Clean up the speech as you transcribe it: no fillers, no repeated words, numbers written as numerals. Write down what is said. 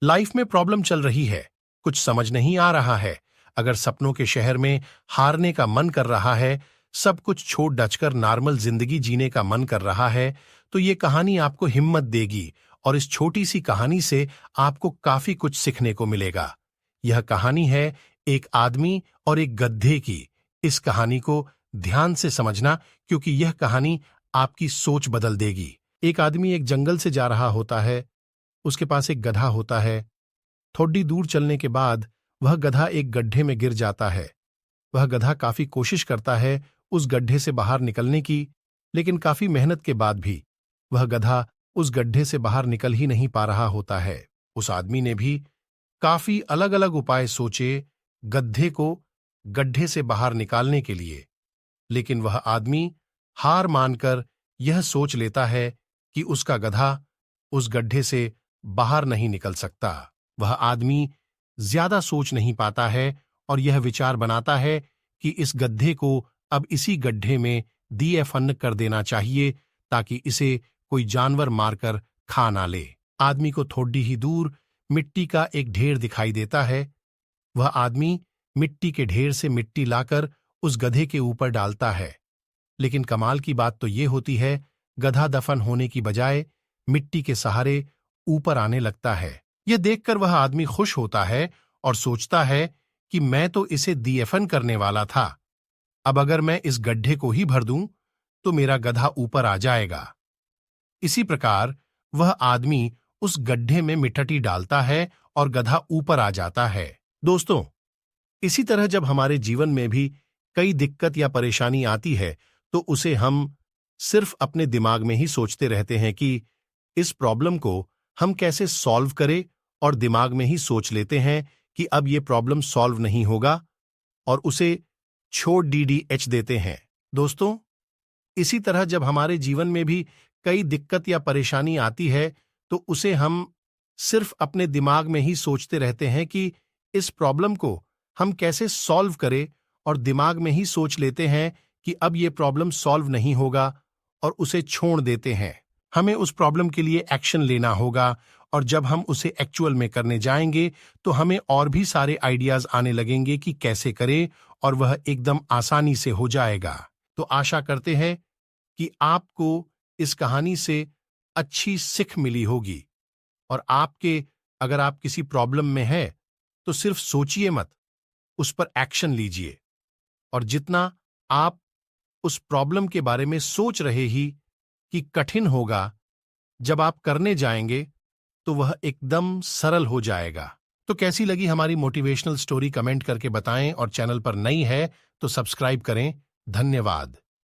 Life में problem चल रही है, कुछ समझ नहीं आ रहा है। अगर सपनों के शहर में हारने का मन कर रहा है, सब कुछ छोड़ डचकर नॉर्मल जिंदगी जीने का मन कर रहा है, तो ये कहानी आपको हिम्मत देगी और इस छोटी सी कहानी से आपको काफी कुछ सीखने को मिलेगा। यह कहानी है एक आदमी और एक गधे की। इस कहानी को ध्यान से समझना, क्योंकि यह कहानी आपकी सोच बदल देगी। एक आदमी एक जंगल से जा रहा होता है। उसके पास एक गधा होता है। थोड़ी दूर चलने के बाद वह गधा एक गड्ढे में गिर जाता है। वह गधा काफी कोशिश करता है उस गड्ढे से बाहर निकलने की, लेकिन काफी मेहनत के बाद भी वह गधा उस गड्ढे से बाहर निकल ही नहीं पा रहा होता है। उस आदमी ने भी काफी अलग अलग उपाय सोचे गड्ढे को गड्ढे से बाहर निकालने के लिए, लेकिन वह आदमी हार मानकर यह सोच लेता है कि उसका गधा उस गड्ढे से बाहर नहीं निकल सकता। वह आदमी ज्यादा सोच नहीं पाता है और यह विचार बनाता है कि इस गड्ढे को अब इसी गड्ढे में दफन कर देना चाहिए, ताकि इसे कोई जानवर मारकर खा ना ले। आदमी को थोड़ी ही दूर मिट्टी का एक ढेर दिखाई देता है। वह आदमी मिट्टी के ढेर से मिट्टी लाकर उस गधे के ऊपर डालता है, लेकिन कमाल की बात तो ये होती है, गधा दफन होने की बजाय मिट्टी के सहारे ऊपर आने लगता है। यह देखकर वह आदमी खुश होता है और सोचता है कि मैं तो इसे दफन करने वाला था, अब अगर मैं इस गड्ढे को ही भर दूं तो मेरा गधा ऊपर आ जाएगा। इसी प्रकार वह आदमी उस गड्ढे में मिट्टी डालता है और गधा ऊपर आ जाता है। दोस्तों, इसी तरह जब हमारे जीवन में भी कई दिक्कत या परेशानी आती है, तो उसे हम सिर्फ अपने दिमाग में ही सोचते रहते हैं कि इस प्रॉब्लम को हम कैसे सॉल्व करें, और दिमाग में ही सोच लेते हैं कि अब ये प्रॉब्लम सॉल्व नहीं होगा और उसे छोड़ डीडीएच देते हैं। दोस्तों, इसी तरह जब हमारे जीवन में भी कई दिक्कत या परेशानी आती है, तो उसे हम सिर्फ अपने दिमाग में ही सोचते रहते हैं कि इस प्रॉब्लम को हम कैसे सॉल्व करें, और दिमाग में ही सोच लेते हैं कि अब ये प्रॉब्लम सॉल्व नहीं होगा और उसे छोड़ देते हैं। हमें उस प्रॉब्लम के लिए एक्शन लेना होगा, और जब हम उसे एक्चुअल में करने जाएंगे तो हमें और भी सारे आइडियाज आने लगेंगे कि कैसे करें, और वह एकदम आसानी से हो जाएगा। तो आशा करते हैं कि आपको इस कहानी से अच्छी सीख मिली होगी, और अगर आप किसी प्रॉब्लम में हैं तो सिर्फ सोचिए मत, उस पर एक्शन लीजिए। और जितना आप उस प्रॉब्लम के बारे में सोच रहे ही कि कठिन होगा, जब आप करने जाएंगे तो वह एकदम सरल हो जाएगा। तो कैसी लगी हमारी मोटिवेशनल स्टोरी कमेंट करके बताएं, और चैनल पर नई है तो सब्सक्राइब करें। धन्यवाद।